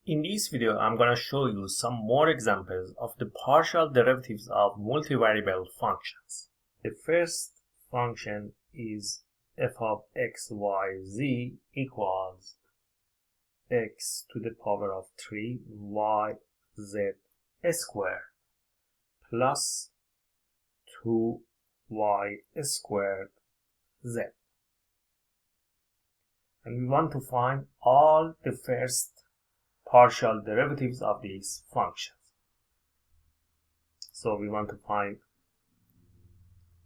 In this video, I'm going to show you some more examples of the partial derivatives of multivariable functions. The first function is f of x, y, z equals x to the power of 3 y z squared plus 2y squared z. And we want to find all the first partial derivatives of these functions. So we want to find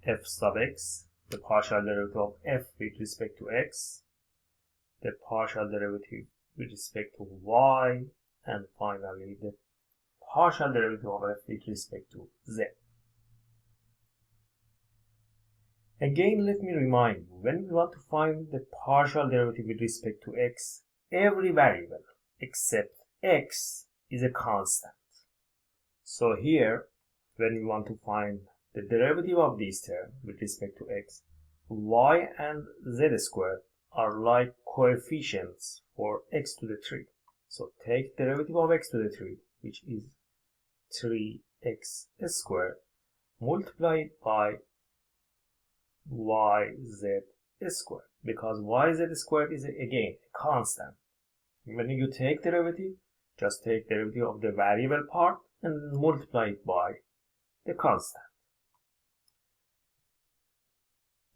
f sub x, the partial derivative of f with respect to x, the partial derivative with respect to y, and finally the partial derivative of f with respect to z. Again, let me remind you, when we want to find the partial derivative with respect to x, every variable except x is a constant. So here, when we want to find the derivative of this term with respect to x, y and z squared are like coefficients for x to the 3. So take derivative of x to the 3, which is 3x squared, multiplied by yz squared, because yz squared is again a constant. When you take derivative, just take derivative of the variable part and multiply it by the constant.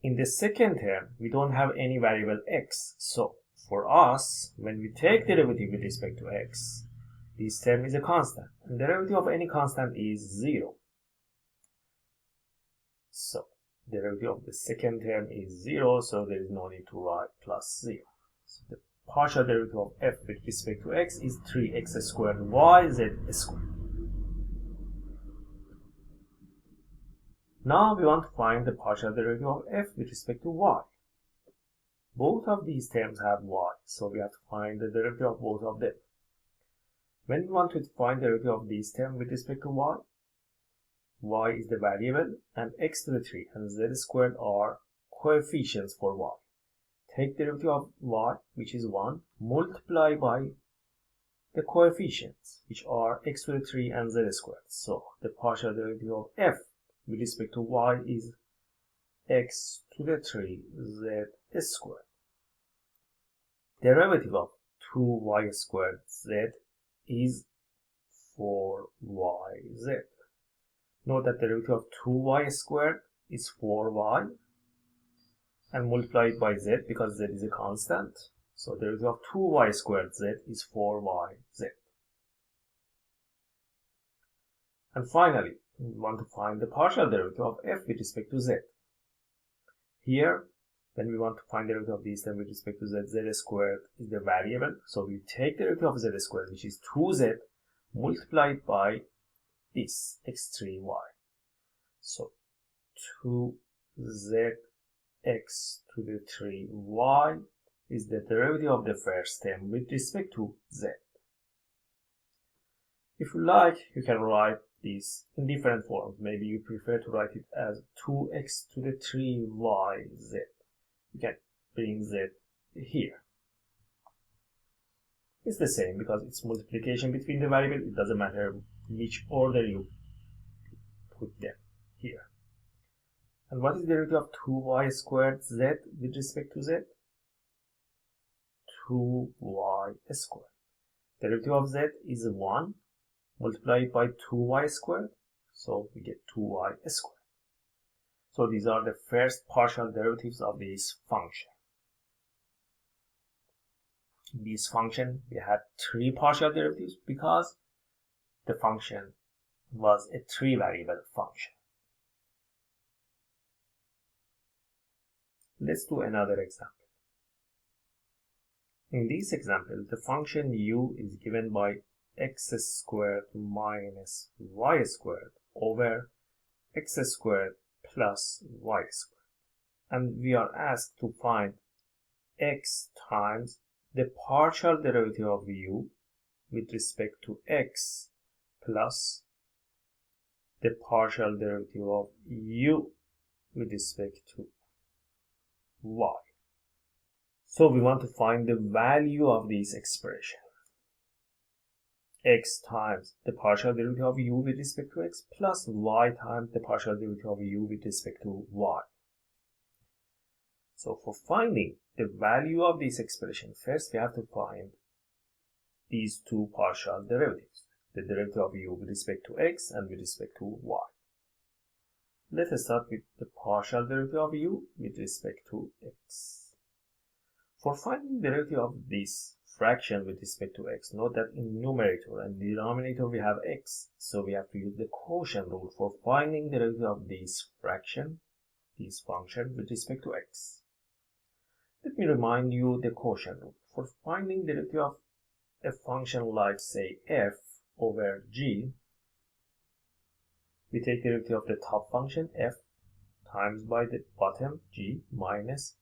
In the second term, we don't have any variable x. So for us, when we take derivative with respect to x, this term is a constant. And derivative of any constant is 0. So derivative of the second term is 0, so there is no need to write plus 0. So the partial derivative of f with respect to x is 3x squared yz squared. Now we want to find the partial derivative of f with respect to y. Both of these terms have y, so we have to find the derivative of both of them. When we want to find the derivative of these terms with respect to y is the variable and x to the 3 and z squared are coefficients for y. Take derivative of y, which is 1, multiply by the coefficients, which are x to the 3 and z squared. So the partial derivative of f with respect to y is x to the 3 z squared. Derivative of 2y squared z is 4yz. Note that the derivative of 2y squared is 4y and multiply it by z because z is a constant. So the derivative of 2y squared z is 4yz. And finally, we want to find the partial derivative of f with respect to z. Here, when we want to find the derivative of these terms with respect to z, z squared is the variable. So we take the derivative of z squared, which is 2z, multiplied by this x3y. So 2z x to the 3y is the derivative of the first term with respect to z. If you like, you can write this in different forms. Maybe you prefer to write it as 2x to the 3yz. You can bring z here. It's the same because it's multiplication between the variable. It doesn't matter which order you put them here. And what is the derivative of 2y squared z with respect to z? 2y squared. The derivative of z is 1 multiplied by 2y squared, so we get 2y squared. So these are the first partial derivatives of this function. In this function, we had 3 partial derivatives because the function was a 3-variable function. Let's do another example. In this example, the function u is given by x squared minus y squared over x squared plus y squared. And we are asked to find x times the partial derivative of u with respect to x plus the partial derivative of u with respect to y. So we want to find the value of this expression. x times the partial derivative of u with respect to x plus y times the partial derivative of u with respect to y. So for finding the value of this expression, first we have to find these two partial derivatives, the derivative of u with respect to x and with respect to y. Let us start with the partial derivative of u with respect to x. For finding the derivative of this fraction with respect to x, note that in numerator and denominator we have x, so we have to use the quotient rule for finding the derivative of this fraction, this function with respect to x. Let me remind you the quotient rule. For finding the derivative of a function like, say, f over g, we take the derivative of the top function f times by the bottom g minus,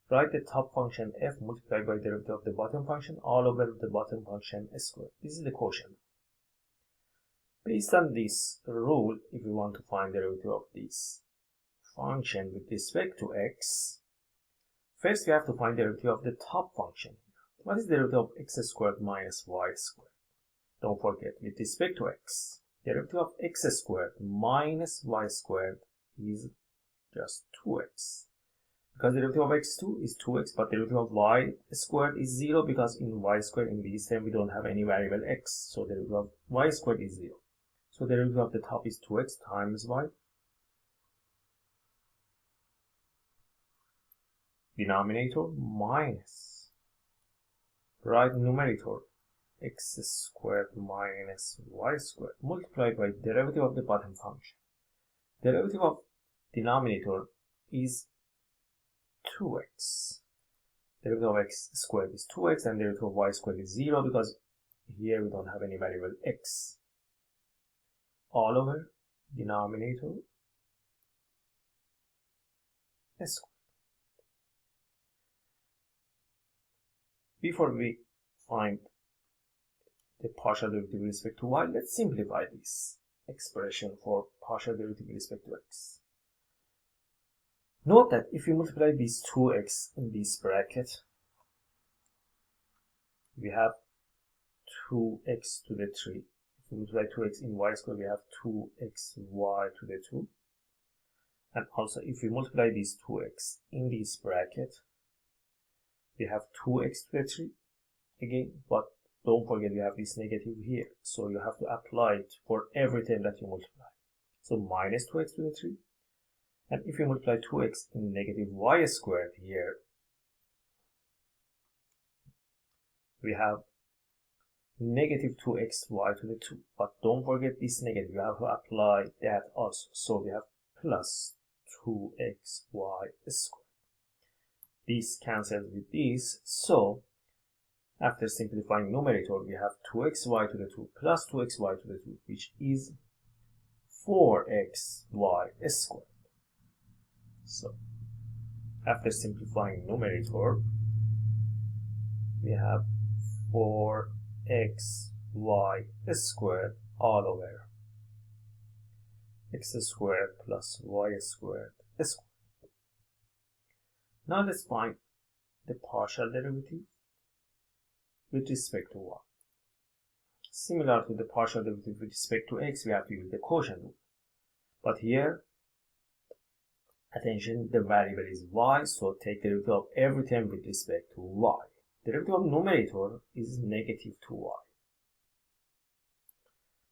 write the top function f multiplied by the derivative of the bottom function all over the bottom function squared. This is the quotient. Based on this rule, if we want to find the derivative of this function with respect to x, first we have to find the derivative of the top function. What is the derivative of x squared minus y squared? Don't forget, with respect to x, the derivative of x squared minus y squared is just 2x. Because the derivative of x2 is 2x, but the derivative of y squared is 0, because in y squared, in this term, we don't have any variable x. So the derivative of y squared is 0. So the derivative of the top is 2x times y. Denominator minus, right, numerator, x squared minus y squared multiplied by derivative of the bottom function. Derivative of denominator is 2x. Derivative of x squared is 2x and derivative of y squared is 0, because here we don't have any variable x. All over denominator squared. Before we find the partial derivative with respect to y, let's simplify this expression for partial derivative with respect to x. Note that if we multiply these 2x in this bracket, we have 2x to the 3. If we multiply 2x in y squared, we have 2xy to the 2. And also, if we multiply these 2x in this bracket, we have 2x to the 3 again, but don't forget we have this negative here, so you have to apply it for every term that you multiply. So minus 2x to the 3. And if you multiply 2x in negative y squared here, we have negative 2xy to the 2. But don't forget this negative, you have to apply that also. So we have plus 2xy squared. This cancels with this, so after simplifying numerator, we have 2xy to the 2 plus 2xy to the 2, which is 4xy squared. So, after simplifying numerator, we have 4xy squared all over x squared plus y squared squared. Now let's find the partial derivative with respect to y. Similar to the partial derivative with respect to x, we have to use the quotient rule. But here, attention, the variable is y, so take the derivative of every term with respect to y. The derivative of numerator is negative 2y.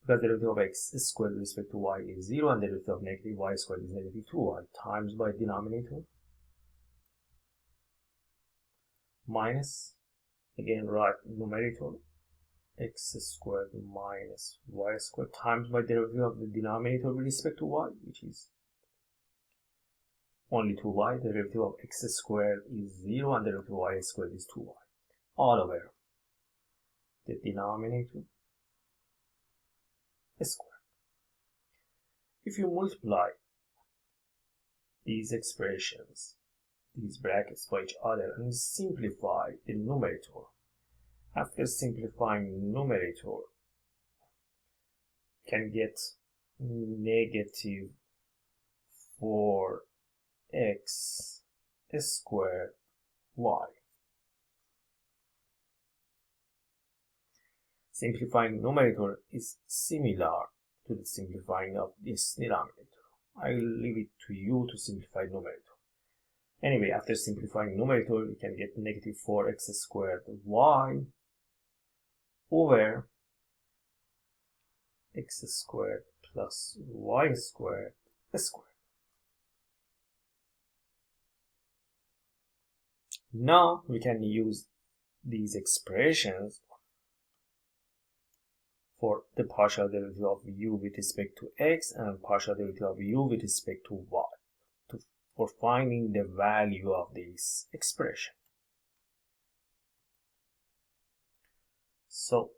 Because the derivative of x squared with respect to y is 0, and the derivative of negative y squared is negative 2y, times by denominator minus, again write numerator, x squared minus y squared times by derivative of the denominator with respect to y, which is only 2y. The derivative of x squared is 0 and the derivative of y squared is 2y. All over the denominator squared. If you multiply these expressions, these brackets by each other, and simplify the numerator, after simplifying numerator, can get negative 4x squared y. simplifying numerator is similar to the simplifying of this denominator. I will leave it to you to simplify numerator. Anyway, after simplifying numerator, we can get negative 4x squared y over x squared plus y squared squared. Now we can use these expressions for the partial derivative of u with respect to x and partial derivative of u with respect to y for finding the value of this expression. So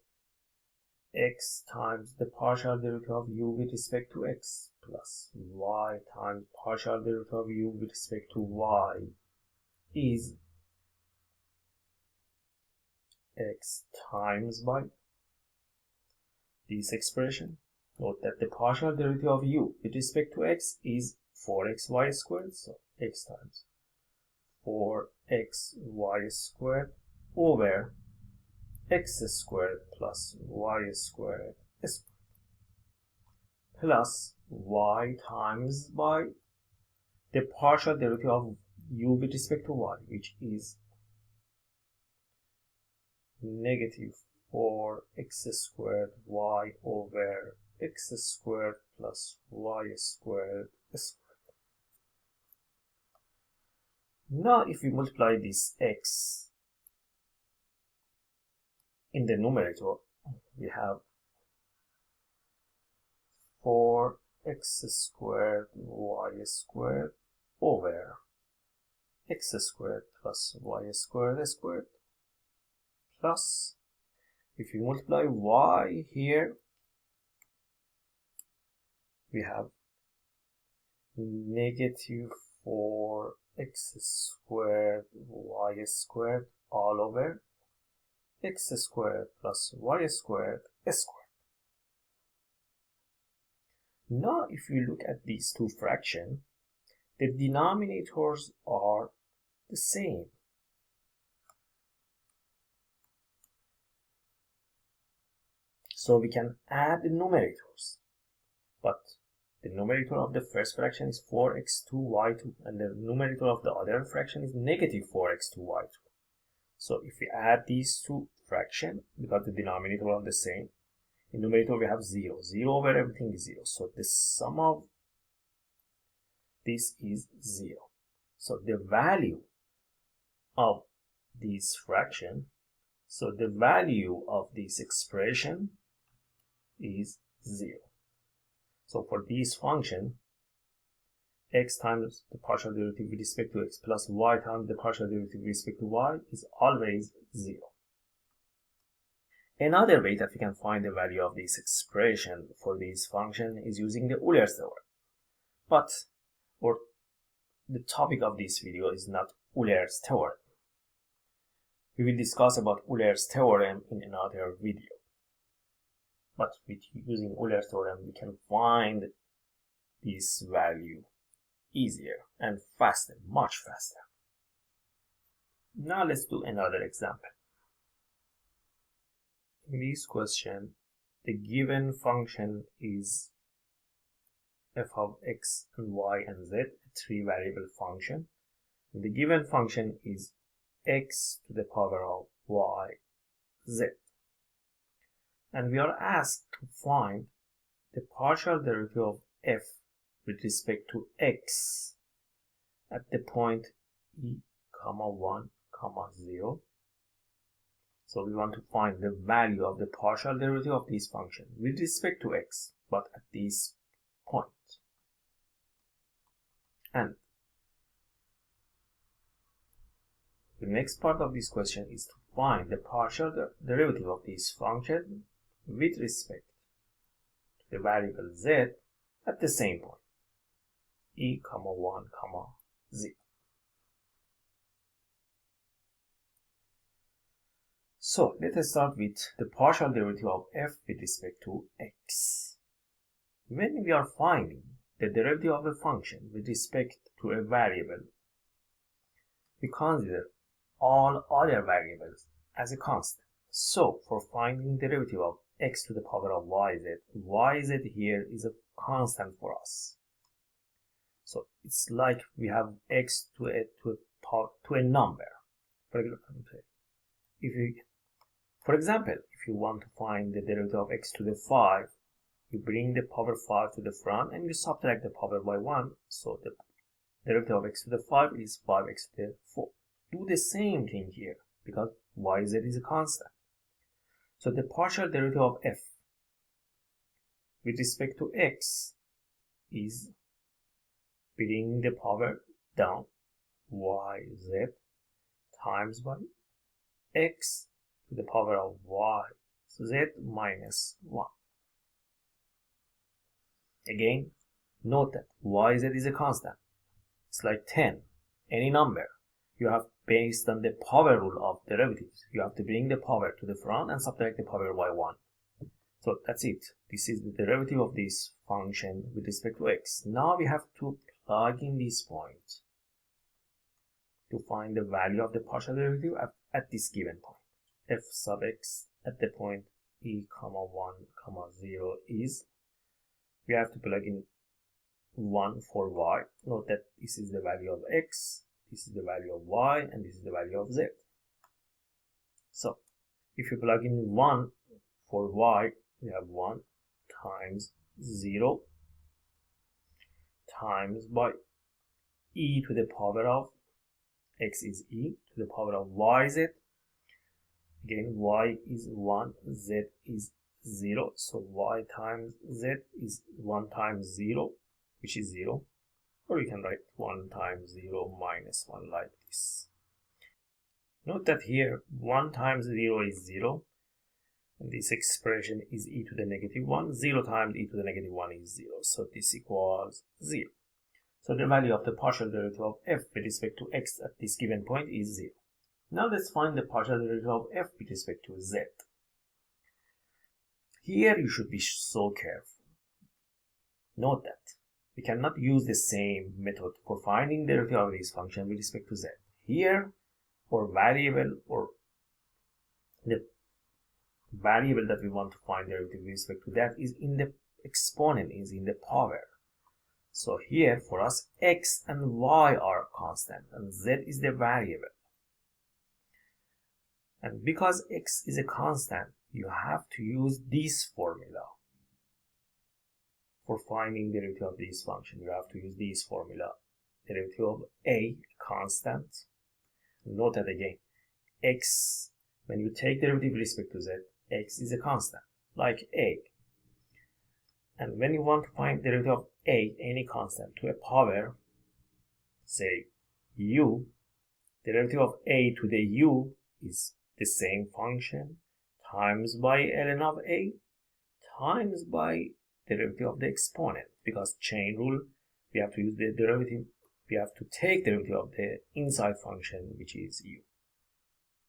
x times the partial derivative of u with respect to x plus y times partial derivative of u with respect to y is x times by this expression. Note that the partial derivative of u with respect to x is 4xy squared, so x times 4xy squared over x squared plus y squared plus y times by the partial derivative of u with respect to y, which is negative 4x squared y over x squared plus y squared squared. Now if we multiply this x in the numerator, we have 4x squared y squared over x squared plus y squared squared plus, if you multiply y here, we have negative 4x squared y squared all over x squared plus y squared squared. Now if you look at these two fractions, the denominators are the same. So we can add the numerators, but the numerator of the first fraction is 4x2y2 and the numerator of the other fraction is negative 4x2y2. So if we add these two fractions, because the denominator are the same, in numerator we have 0. 0 over everything is 0. So the sum of this is 0. So the value of this fraction, so the value of this expression is 0. So for this function, x times the partial derivative with respect to x plus y times the partial derivative with respect to y is always 0. Another way that we can find the value of this expression for this function is using the Euler's theorem. But the topic of this video is not Euler's theorem. We will discuss about Euler's theorem in another video. But with using Euler's theorem, we can find this value easier and faster, much faster. Now let's do another example. In this question, the given function is f of x and y and z, a three-variable function. And the given function is x to the power of y, z. And we are asked to find the partial derivative of f with respect to x at the point e, 1, 0. So we want to find the value of the partial derivative of this function with respect to x, but at this point. And the next part of this question is to find the partial derivative of this function with respect to the variable z at the same point, e, 1, 0. So let us start with the partial derivative of f with respect to x. When we are finding the derivative of a function with respect to a variable, we consider all other variables as a constant. So for finding derivative of x to the power of yz here is a constant for us. So it's like we have x to a number. For example, if you want to find the derivative of x to the 5, you bring the power 5 to the front and you subtract the power by 1. So the derivative of x to the 5 is 5x to the 4. Do the same thing here because yz is a constant. So the partial derivative of f with respect to x is bringing the power down yz times by x to the power of yz minus 1. Again, note that yz is a constant. It's like 10, any number. You have, based on the power rule of derivatives, you have to bring the power to the front and subtract the power by 1. So that's it. This is the derivative of this function with respect to x. Now we have to plug in this point to find the value of the partial derivative at this given point. F sub x at the point e comma 1 comma 0 is, we have to plug in 1 for y. Note that this is the value of x, this is the value of y, and this is the value of z. So if you plug in 1 for y, we have 1 times 0 times by e to the power of x is e to the power of yz. Again, y is 1, z is 0. So y times z is 1 times 0, which is 0. Or you can write 1 times 0 minus 1 like this. Note that here 1 times 0 is 0. And this expression is e to the negative 1. 0 times e to the negative 1 is 0. So this equals 0. So the value of the partial derivative of f with respect to x at this given point is 0. Now let's find the partial derivative of f with respect to z. Here you should be so careful. Note that we cannot use the same method for finding the derivative of this function with respect to z. Here, our variable, or the variable that we want to find the derivative with respect to that is in the exponent, is in the power. So here for us x and y are constant and z is the variable. And because x is a constant, you have to use this formula. For finding the derivative of this function, you have to use this formula. Derivative of a constant. Note that again, x, when you take derivative with respect to z, x is a constant, like a. And when you want to find the derivative of a, any constant, to a power, say u, the derivative of a to the u is the same function times by ln of a times by derivative of the exponent. Because chain rule, we have to use the derivative, we have to take the derivative of the inside function, which is u.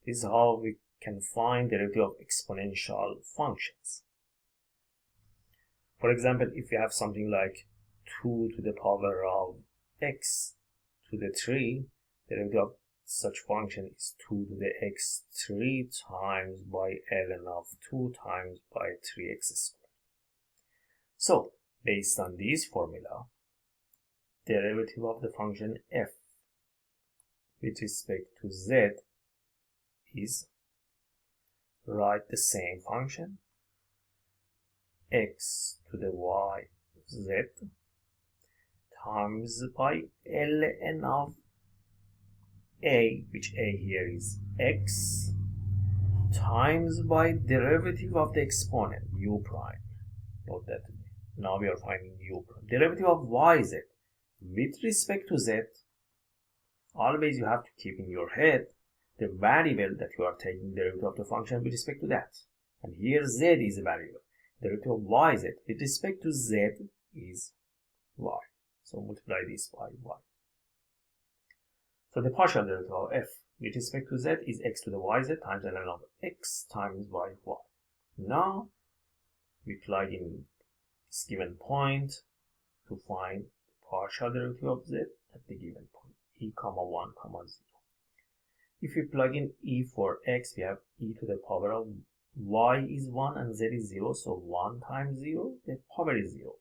This is how we can find the derivative of exponential functions. For example, if we have something like 2 to the power of x to the 3, the derivative of such function is 2 to the x 3 times by ln of 2 times by 3x squared. So, based on this formula, derivative of the function f with respect to z is, write the same function, x to the y z times by ln of a, which a here is x, times by derivative of the exponent u prime. Note that now we are finding u prime. Derivative of yz with respect to z, always you have to keep in your head the variable that you are taking derivative of the function with respect to that. And here z is a variable. Derivative of yz with respect to z is y. So multiply this by y. So the partial derivative of f with respect to z is x to the yz times ln of x times by y. Now we plug in this given point to find the partial derivative of z at the given point, e comma 1 comma 0. If we plug in e for x, we have e to the power of y is 1 and z is 0, so 1 times 0, the power is 0.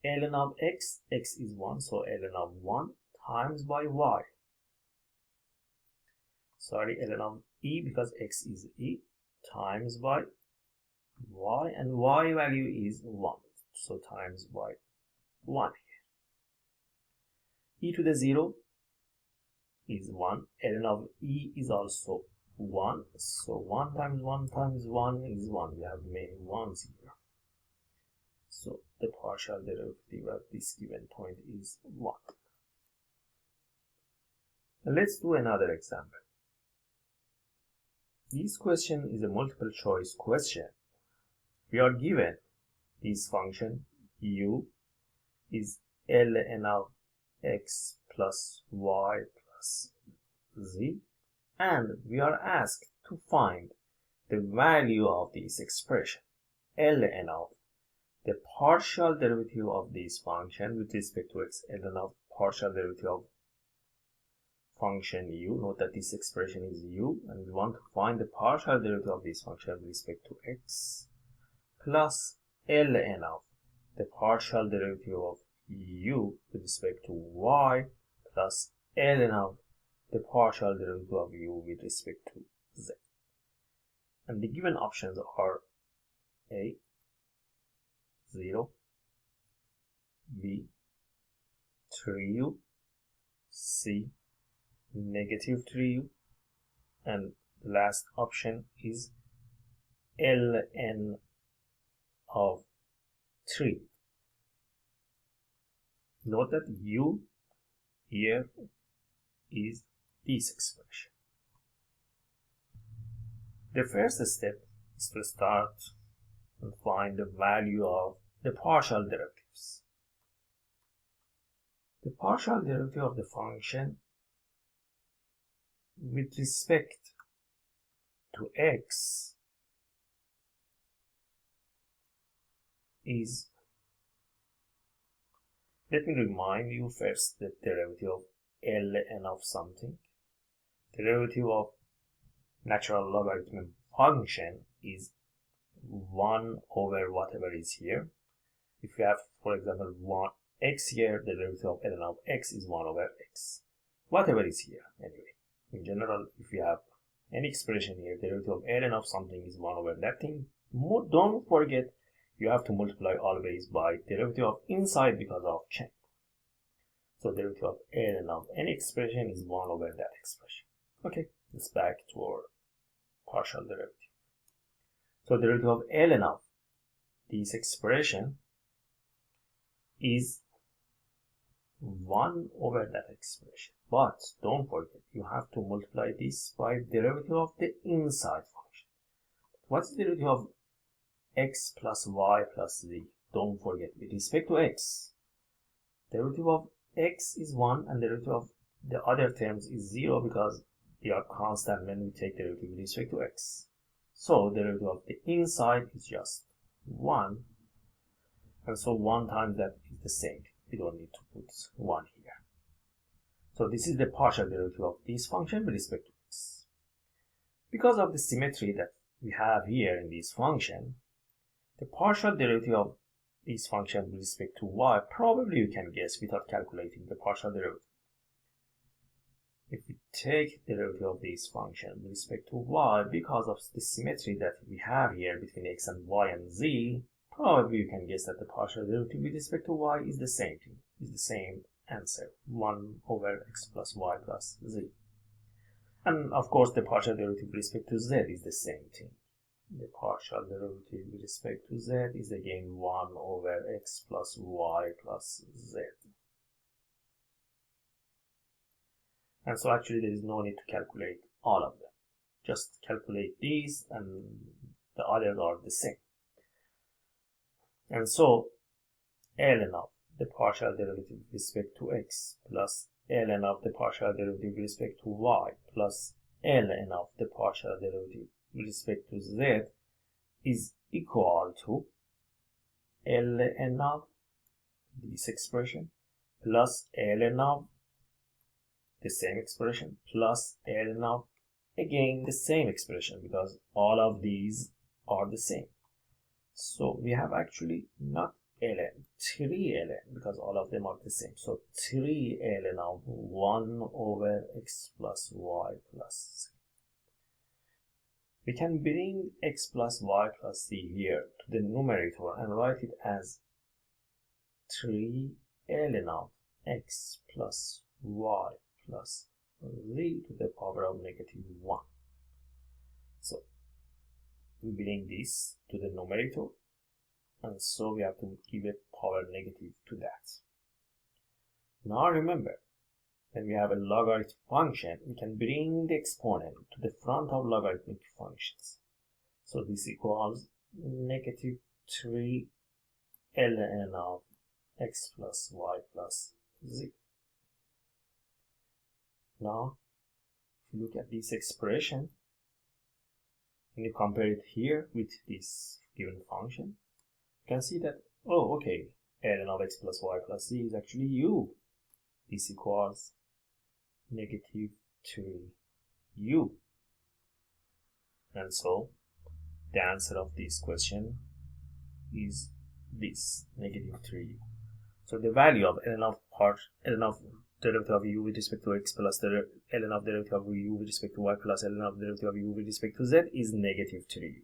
Ln of x, x is 1, so ln of 1 times by y. Sorry, ln of e, because x is e, times by y, and y value is 1, so times by 1 here. E to the 0 is 1, ln of e is also 1, so 1 times 1 times 1 is 1. We have many 1s here. So the partial derivative at this given point is 1. Now let's do another example. This question is a multiple choice question. We are given this function u is ln of x plus y plus z, and we are asked to find the value of this expression ln of the partial derivative of this function with respect to x, ln of partial derivative of function u. Note that this expression is u, and we want to find the partial derivative of this function with respect to x, plus ln of the partial derivative of u with respect to y, plus ln of the partial derivative of u with respect to z. And the given options are a 0, b 3u, c negative 3u, and the last option is ln of 3. Note that u here is this expression. The first step is to start and find the value of the partial derivatives. The partial derivative of the function with respect to x is, let me remind you first the derivative of ln of something. The derivative of natural logarithm function is 1 over whatever is here. If we have, for example, 1 x here, the derivative of ln of x is 1 over x. Whatever is here, anyway. In general, if you have any expression here, the derivative of ln of something is 1 over that thing. Don't forget, you have to multiply always by derivative of inside because of chain. So derivative of ln of any expression is 1 over that expression. Okay, let's back to our partial derivative. So derivative of ln of this expression is 1 over that expression. But don't forget, you have to multiply this by derivative of the inside function. What's the derivative of x plus y plus z? Don't forget, with respect to x, derivative of x is 1 and derivative of the other terms is 0 because they are constant when we take derivative with respect to x. So derivative of the inside is just 1, and so 1 times that is the same. We don't need to put 1 here. So this is the partial derivative of this function with respect to x. Because of the symmetry that we have here in this function, the partial derivative of this function with respect to y, probably you can guess without calculating the partial derivative. If we take the derivative of this function with respect to y, because of the symmetry that we have here between x and y and z, probably you can guess that the partial derivative with respect to y is the same thing, is the same answer, 1 over x plus y plus z. And of course the partial derivative with respect to z is the same thing. The partial derivative with respect to z is again 1 over x plus y plus z. And so actually there is no need to calculate all of them. Just calculate these and the others are the same. And so ln of the partial derivative with respect to x plus ln of the partial derivative with respect to y plus ln of the partial derivative with respect to z is equal to ln of this expression plus ln of the same expression, plus ln of, again, the same expression, because all of these are the same. So we have actually not ln, 3 ln, because all of them are the same. So 3 ln of 1 over x plus y plus z. We can bring x plus y plus z here to the numerator and write it as 3 ln of x plus y plus z to the power of -1. So we bring this to the numerator, and so we have to give a power negative to that. Now remember, when we have a logarithmic function, we can bring the exponent to the front of logarithmic functions. So this equals -3 ln of x plus y plus z. Now, if you look at this expression, and you compare it here with this given function, you can see that, oh, okay, ln of x plus y plus z is actually u. This equals -3u. And so, the answer of this question is this, -3u. So the value of ln of derivative of u with respect to x plus the ln of derivative of u with respect to y plus ln of derivative of u with respect to z is -3u.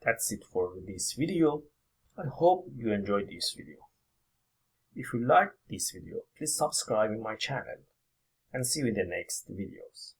That's it for this video. I hope you enjoyed this video. If you liked this video, please subscribe in my channel, and see you in the next videos.